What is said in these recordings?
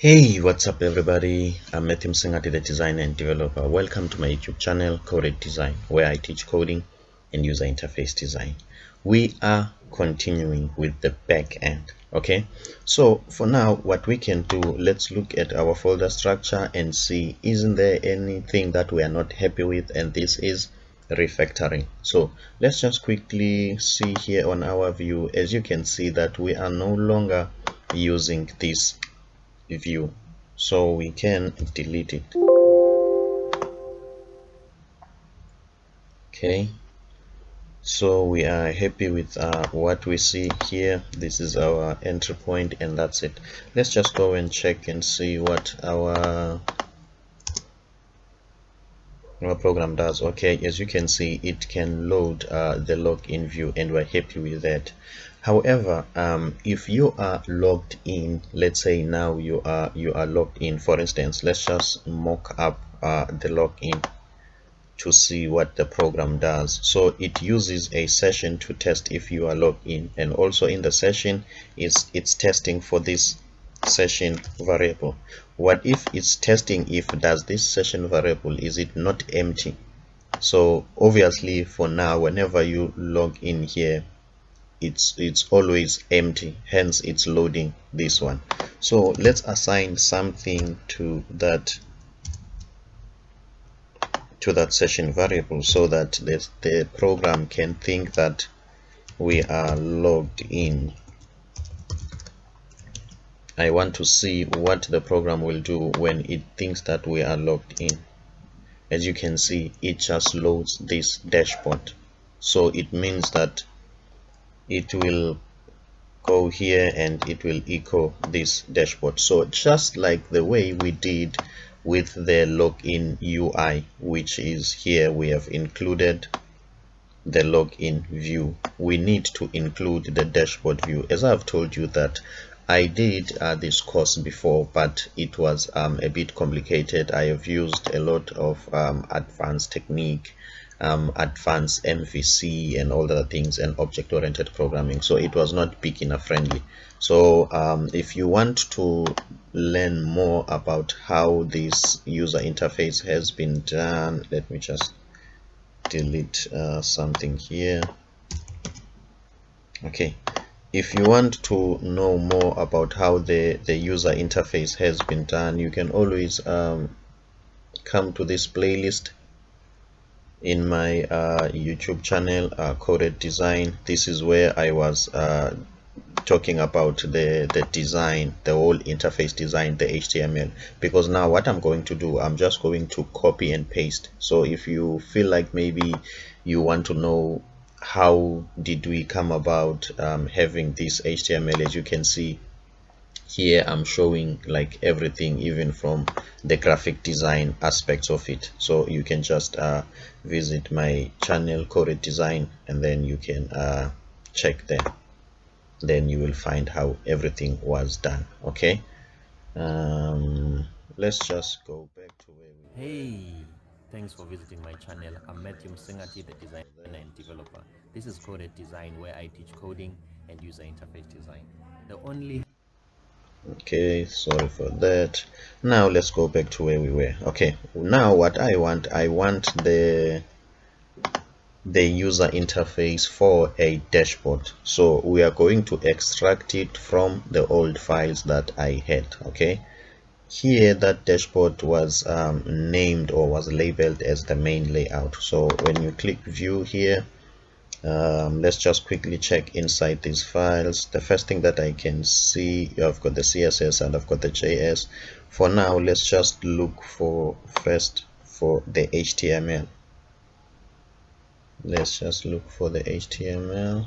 Hey, what's up everybody? I'm Matthew Msingati, the designer and developer. Welcome to my YouTube channel, Coded Design, where I teach coding and user interface design. We are continuing with the back end. Okay, so for now, what we can do, let's look at our folder structure and see, isn't there anything that we are not happy with? And this is refactoring. So let's just quickly see here on our view. As you can see that we are no longer using this view, so we can delete it. Okay, so we are happy with what we see here. This is our entry point and that's it. Let's just go and check and see what our program does. Okay, as you can see, it can load the login view and we're happy with that. However, if you are logged in, let's say now you are logged in, for instance, let's just mock up the login to see what the program does. So it uses a session to test if you are logged in, and also in the session it's testing for this session variable. What if it's testing if does this session variable, is it not empty? So obviously for now, whenever you log in here, it's always empty, hence it's loading this one. So let's assign something to that session variable so that the program can think that we are logged in. I want to see what the program will do when it thinks that we are logged in. As you can see, it just loads this dashboard, so it means that it will go here and it will echo this dashboard. So just like the way we did with the login UI, which is here, we have included the login view, we need to include the dashboard view. As I've told you that I did this course before, but it was a bit complicated. I have used a lot of advanced technique, advanced MVC and all the other things, and object-oriented programming, so it was not beginner friendly. So if you want to learn more about how this user interface has been done, let me just delete something here. Okay, if you want to know more about how the user interface has been done, you can always come to this playlist in my YouTube channel, Coded Design. This is where I was talking about the design, the whole interface design, the HTML. Because now what I'm going to do, I'm just going to copy and paste. So if you feel like maybe you want to know how did we come about having this HTML, as you can see here, I'm showing like everything, even from the graphic design aspects of it. So you can just visit my channel, Coded Design, and then you can check there. Then you will find how everything was done. Okay, let's just go back to where we were. Hey, thanks for visiting my channel. I'm Matthew Msingati, the designer and developer. This is Coded Design, where I teach coding and user interface design. The only Okay, sorry for that. Now let's go back to where we were. Okay, now what I want the user interface for a dashboard. So we are going to extract it from the old files that I had. Okay, here that dashboard was named or was labeled as the main layout. So when you click view here, let's just quickly check inside these files. The first thing that I can see, I've got the CSS and I've got the JS. For now, let's just look for first for the HTML. Let's just look for the HTML.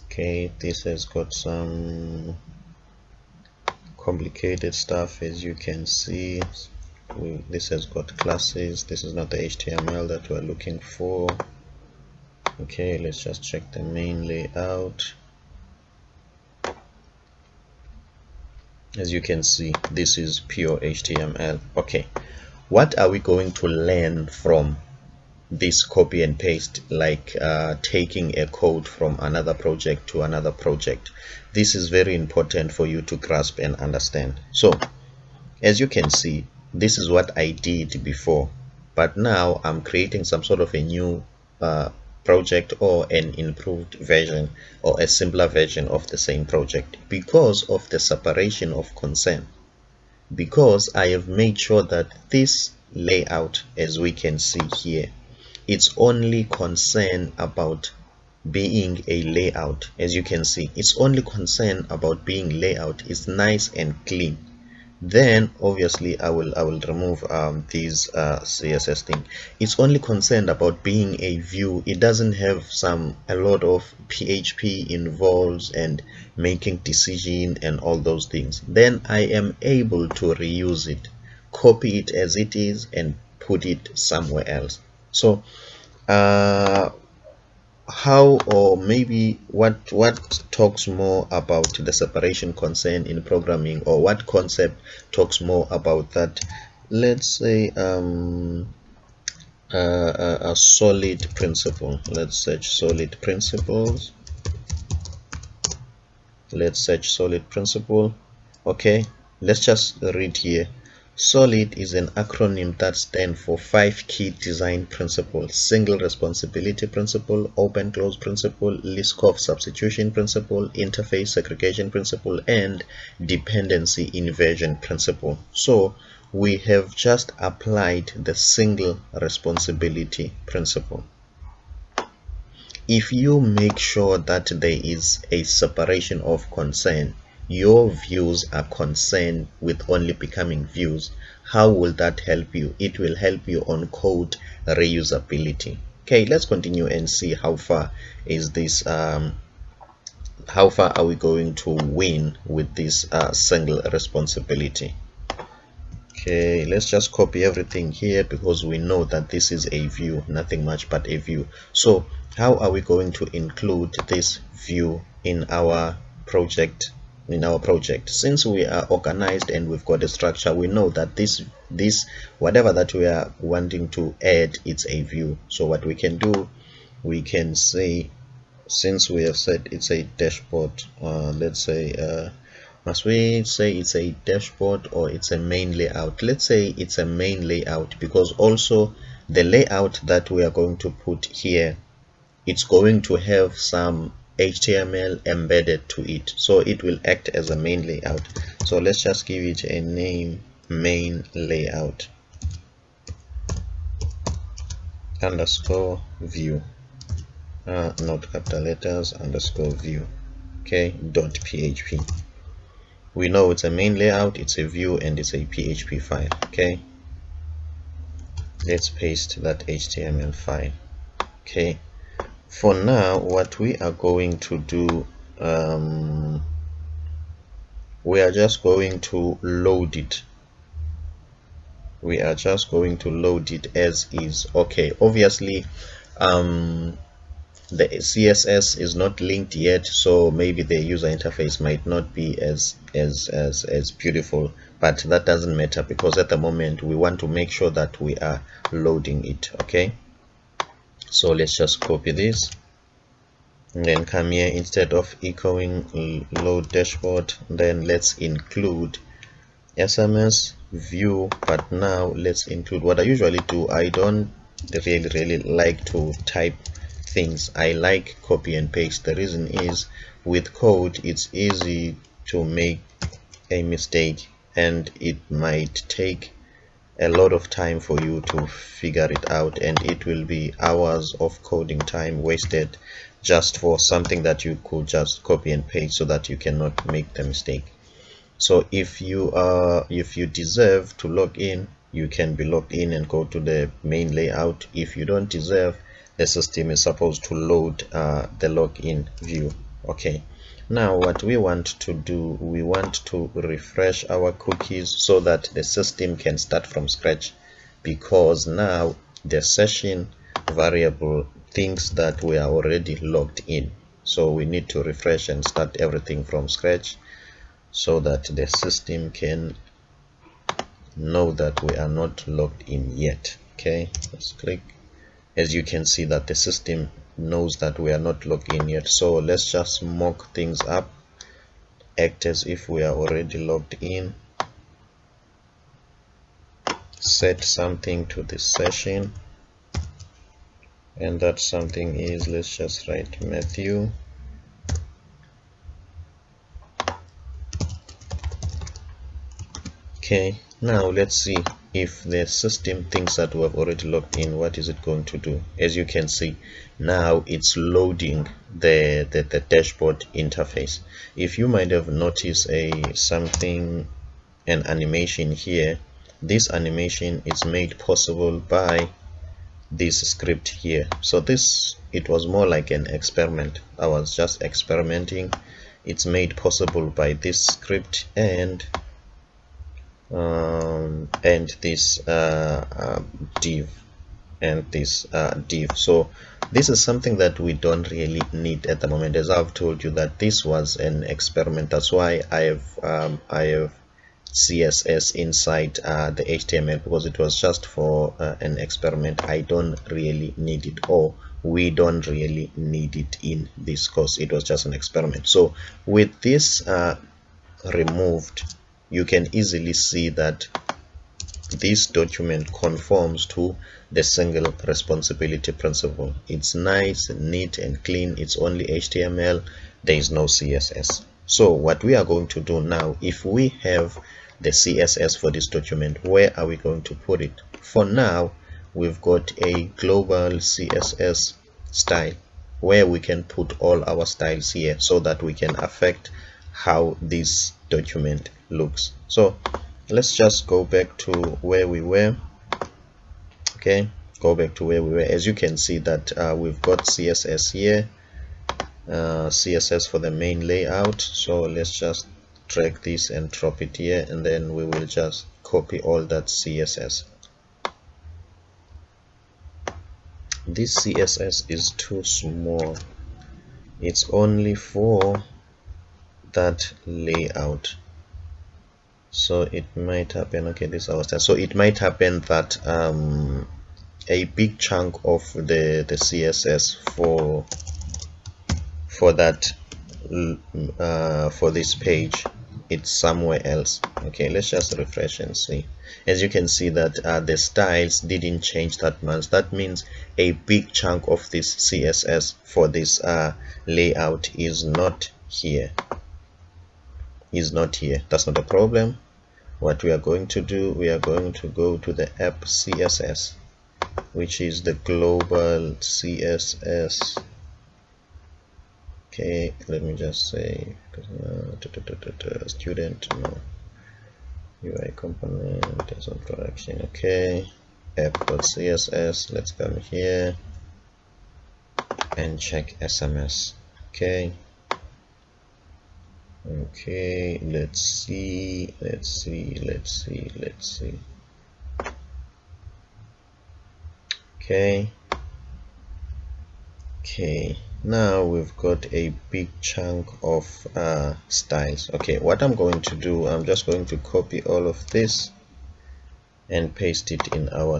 Okay, this has got some complicated stuff, as you can see. This has got classes. This is not the HTML that we're looking for. Okay, let's just check the main layout. As you can see, this is pure HTML. Okay, what are we going to learn from this copy and paste, like taking a code from another project to another project. This is very important for you to grasp and understand. So as you can see, this is what I did before, but now I'm creating some sort of a new project, or an improved version, or a simpler version of the same project, because of the separation of concern. Because I have made sure that this layout, as we can see here, it's only concerned about being a layout. As you can see, it's only concerned about being layout. It's nice and clean. Then obviously I will remove these CSS thing. It's only concerned about being a view. It doesn't have a lot of PHP involves and making decision and all those things. Then I am able to reuse it, copy it as it is, and put it somewhere else. So how, or maybe what talks more about the separation concern in programming, or what concept talks more about that? Let's say a solid principle. Let's search solid principles. Let's search solid principle. Okay, let's just read here. SOLID is an acronym that stands for 5 key design principles: single responsibility principle, open close principle, Liskov substitution principle, interface segregation principle, and dependency inversion principle. So we have just applied the single responsibility principle. If you make sure that there is a separation of concern, your views are concerned with only becoming views, how will that help you? It will help you on code reusability. Okay, let's continue and see how far is this how far are we going to win with this single responsibility. Okay, let's just copy everything here, because we know that this is a view, nothing much but a view. So how are we going to include this view in our project? Since we are organized and we've got a structure, we know that this whatever that we are wanting to add, it's a view. So what we can do, we can say, since we have said it's a dashboard, let's say must we say it's a dashboard or it's a main layout? Let's say it's a main layout, because also the layout that we are going to put here, it's going to have some HTML embedded to it, so it will act as a main layout. So let's just give it a name, main layout underscore view, not capital letters, underscore view. Okay, dot php. We know it's a main layout, it's a view, and it's a PHP file. Okay, let's paste that HTML file. Okay, for now what we are going to do, we are just going to load it. We are just going to load it as is. Okay, obviously the CSS is not linked yet, so maybe the user interface might not be as beautiful, but that doesn't matter, because at the moment we want to make sure that we are loading it. Okay, so let's just copy this and then come here. Instead of echoing load dashboard, then let's include SMS view. But now let's include, what I usually do, I don't really like to type things. I like copy and paste. The reason is, with code it's easy to make a mistake, and it might take a lot of time for you to figure it out, and it will be hours of coding time wasted just for something that you could just copy and paste, so that you cannot make the mistake. So if you deserve to log in, you can be logged in and go to the main layout. If you don't deserve, the system is supposed to load the login view. Okay, now what we want to do, we want to refresh our cookies so that the system can start from scratch, because now the session variable thinks that we are already logged in. So we need to refresh and start everything from scratch, so that the system can know that we are not logged in yet. Okay, let's click as you can see that the system knows that we are not logged in yet. So let's just mock things up, act as if we are already logged in, set something to this session, and that something is, let's just write Matthew. Okay, now let's see if the system thinks that we have already logged in. What is it going to do? As you can see, now it's loading the dashboard interface. If you might have noticed an animation here, this animation is made possible by this script here. So it was more like an experiment. I was just experimenting. It's made possible by this script and this div and this div. So this is something that we don't really need at the moment, as I've told you that this was an experiment. That's why I have CSS inside the HTML, because it was just for an experiment. I don't really need it, or we don't really need it in this course. It was just an experiment. So with this removed, you can easily see that this document conforms to the single responsibility principle. It's nice, neat and clean. It's only HTML. There is no CSS. So what we are going to do now, if we have the CSS for this document, where are we going to put it? For now, we've got a global CSS style where we can put all our styles here so that we can affect how this document looks. So let's just go back to where we were. Okay, go back to where we were. As you can see that we've got CSS here, CSS for the main layout. So let's just drag this and drop it here, and then we will just copy all that CSS. This CSS is too small. It's only for that layout. So it might happen, okay, this is our style. So it might happen that a big chunk of the CSS for that for this page, it's somewhere else. Okay, let's just refresh and see. As you can see that the styles didn't change that much. That means a big chunk of this CSS for this layout is not here. That's not a problem. What we are going to do, we are going to go to the app CSS, which is the global CSS. Okay, let me just say student, no, UI component, some correction. Okay, app.css. Let's come here and check SMS. Okay, let's see. Okay, now we've got a big chunk of styles. Okay, what I'm going to do, I'm just going to copy all of this and paste it in our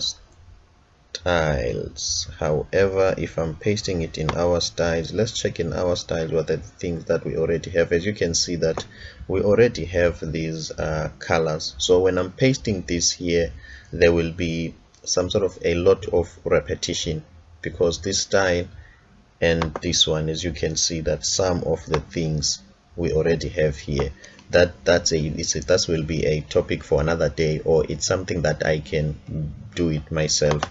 styles. However, if I'm pasting it in our styles, let's check in our styles what are the things that we already have. As you can see that we already have these colors. So when I'm pasting this here, there will be some sort of a lot of repetition, because this style and this one, as you can see that some of the things we already have here, that will be a topic for another day, or it's something that I can do it myself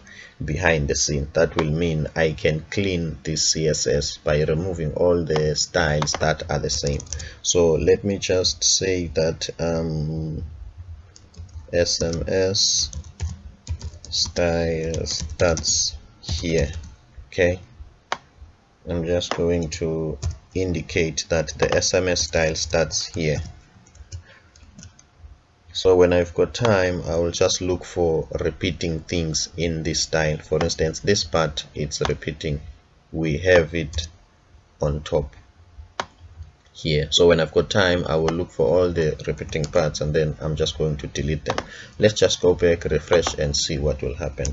behind the scene. That will mean I can clean this CSS by removing all the styles that are the same. So let me just say that SMS style starts here. Okay, I'm just going to indicate that the SMS style starts here. So when I've got time, I will just look for repeating things in this style. For instance, this part, it's repeating. We have it on top here. So when I've got time, I will look for all the repeating parts, and then I'm just going to delete them. Let's just go back, refresh, and see what will happen.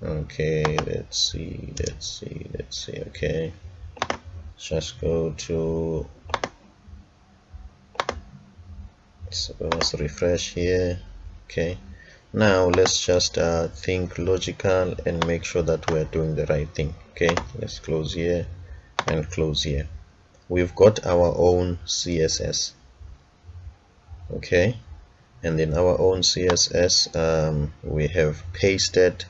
Okay, let's see. Okay, just go to, so let's refresh here. Okay, now let's just think logical and make sure that we're doing the right thing. Okay, let's close here and close here. We've got our own CSS. Okay, and in our own CSS, we have pasted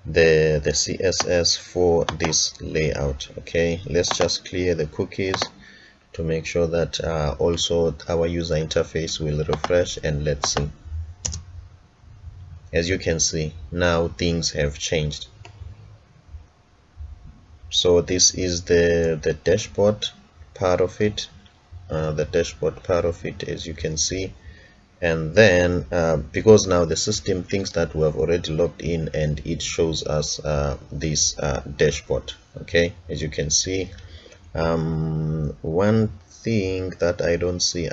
the CSS for this layout. Okay, let's just clear the cookies to make sure that also our user interface will refresh, and let's see. As you can see, now things have changed. So this is the dashboard part of it, as you can see. And then because now the system thinks that we have already logged in, and it shows us this dashboard. Okay, as you can see, one thing that I don't see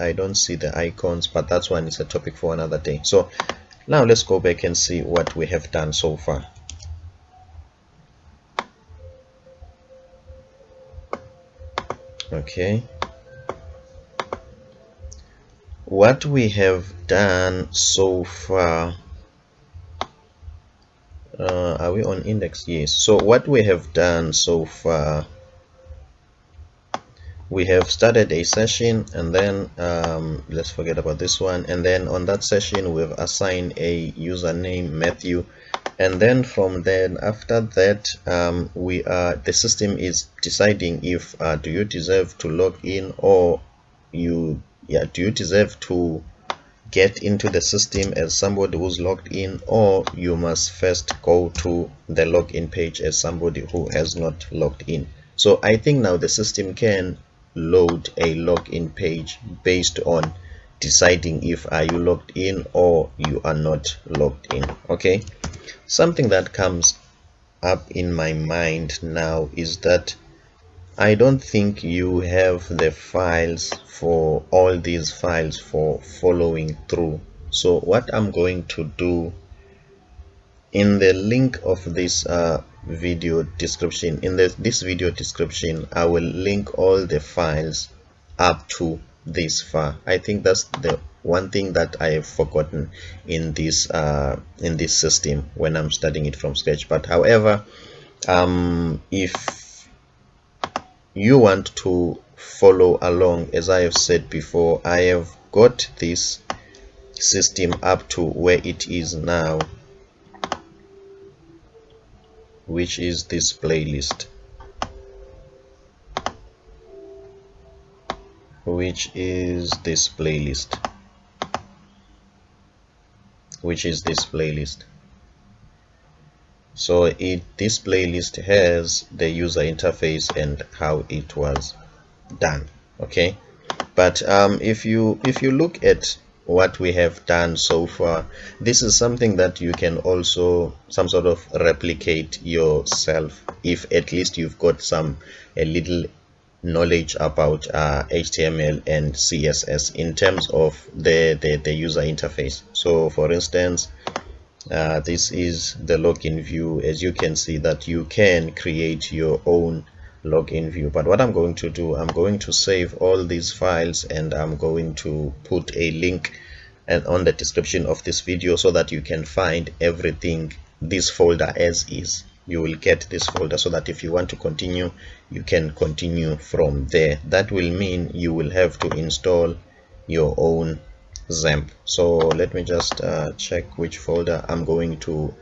the icons, but that's one is a topic for another day. So now let's go back and see what we have done so far. Okay, what we have done so far, are we on index? Yes. So what we have done so far, we have started a session, and then let's forget about this one, and then on that session we've assigned a username Matthew, and then from then after that the system is deciding if do you deserve to log in, or do you deserve to get into the system as somebody who's logged in, or you must first go to the login page as somebody who has not logged in. So I think now the system can load a login page based on deciding if are you logged in or you are not logged in. Okay, something that comes up in my mind now is that I don't think you have the files for all these files for following through. So what I'm going to do, in the link of this video description, this video description, I will link all the files up to this far. I think that's the one thing that I have forgotten in this system when I'm studying it from scratch. But however, if you want to follow along, as I have said before, I have got this system up to where it is now, which is this playlist, which is this playlist. So this playlist has the user interface and how it was done. Okay, but if you look at what we have done so far, this is something that you can also some sort of replicate yourself, if at least you've got a little knowledge about HTML and CSS in terms of the user interface. So for instance, this is the login view. As you can see that you can create your own login view, but what I'm going to do, I'm going to save all these files, and I'm going to put a link and on the description of this video, so that you can find everything, this folder as is. You will get this folder, so that if you want to continue, you can continue from there. That will mean you will have to install your own XAMPP. So let me just check which folder I'm going to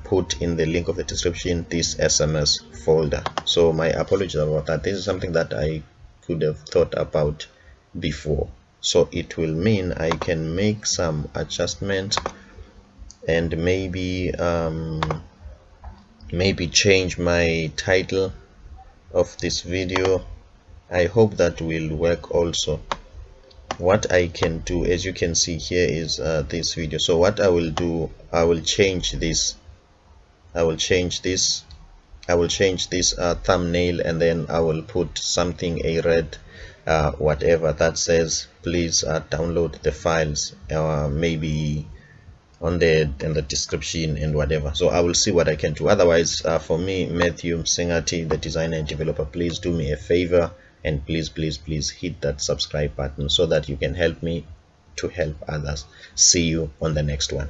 put in the link of the description, this SMS folder. So my apologies about that. This is something that I could have thought about before. So it will mean I can make some adjustments, and maybe change my title of this video. I hope that will work also. What I can do, as you can see here, is this video. So what I will do, I will change this thumbnail, and then I will put something, a red whatever that says please download the files, maybe on the in the description and whatever. So I will see what I can do. Otherwise, for me, Matthew Singati, the designer and developer, please do me a favor and please hit that subscribe button so that you can help me to help others. See you on the next one.